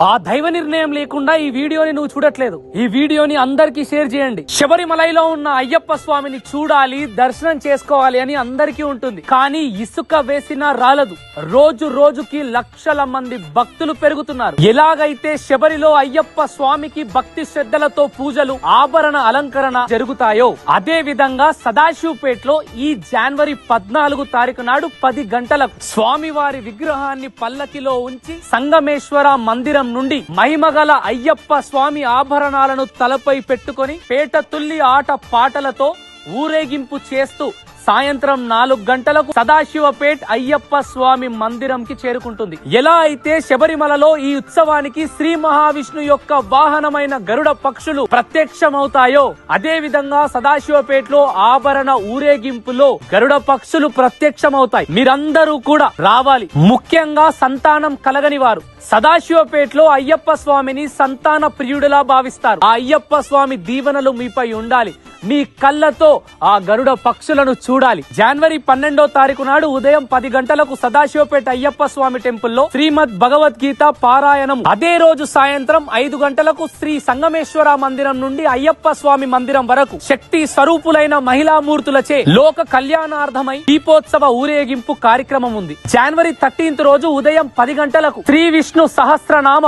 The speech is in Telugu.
ఆ దైవ నిర్ణయం లేకుండా ఈ వీడియోని నువ్వు చూడట్లేదు. ఈ వీడియోని అందరికీ షేర్ చేయండి. శబరిమలలో ఉన్న అయ్యప్ప స్వామిని చూడాలి, దర్శనం చేసుకోవాలి అని అందరికీ ఉంటుంది. కానీ ఇసుక వేసినా రాలదు. రోజు రోజుకి లక్షల మంది భక్తులు పెరుగుతున్నారు. ఎలాగైతే శబరిలో అయ్యప్ప స్వామికి భక్తి శ్రద్ధలతో పూజలు, ఆభరణ అలంకరణ జరుగుతాయో అదే విధంగా సదాశివపేటలో ఈ జనవరి 14 తారీఖు నాడు 10 గంటలకు స్వామివారి విగ్రహాన్ని పల్లకిలో ఉంచి సంగమేశ్వర మందిరం నుండి మహిమగల అయ్యప్ప స్వామి ఆభరణాలను తలపై పెట్టుకొని పేట తుల్లి ఆట పాటలతో ఊరేగింపు చేస్తూ సాయంత్రం 4 గంటలకు సదాశివపేట్ అయ్యప్ప స్వామి మందిరంకి చేరుకుంటుంది. ఎలా అయితే శబరిమలలో ఈ ఉత్సవానికి శ్రీ మహావిష్ణు యొక్క వాహనమైన గరుడ పక్షులు ప్రత్యక్షమవుతాయో అదే విధంగా సదాశివపేటలో ఆభరణ ఊరేగింపులో గరుడ పక్షులు ప్రత్యక్షమవుతాయి. మీరందరూ కూడా రావాలి. ముఖ్యంగా సంతానం కలగని వారు సదాశివపేటలో అయ్యప్ప స్వామిని సంతాన ప్రియుడిలా భావిస్తారు. ఆ అయ్యప్ప స్వామి దీవెనలు మీపై ఉండాలి. మీ కళ్ళతో ఆ గరుడ పక్షులను చూడాలి. జనవరి 12వ తారీఖు నాడు ఉదయం 10 గంటలకు సదాశివపేట అయ్యప్ప స్వామి టెంపుల్లో శ్రీమద్ భగవద్గీత పారాయణం. అదే రోజు సాయంత్రం 5 గంటలకు శ్రీ సంగమేశ్వర మందిరం నుండి అయ్యప్ప స్వామి మందిరం వరకు శక్తి స్వరూపులైన మహిళామూర్తులచే లోక కళ్యాణార్థమై దీపోత్సవ ఊరేగింపు కార్యక్రమం ఉంది. జనవరి 13th రోజు ఉదయం 10 గంటలకు శ్రీ విష్ణు సహస్రనామ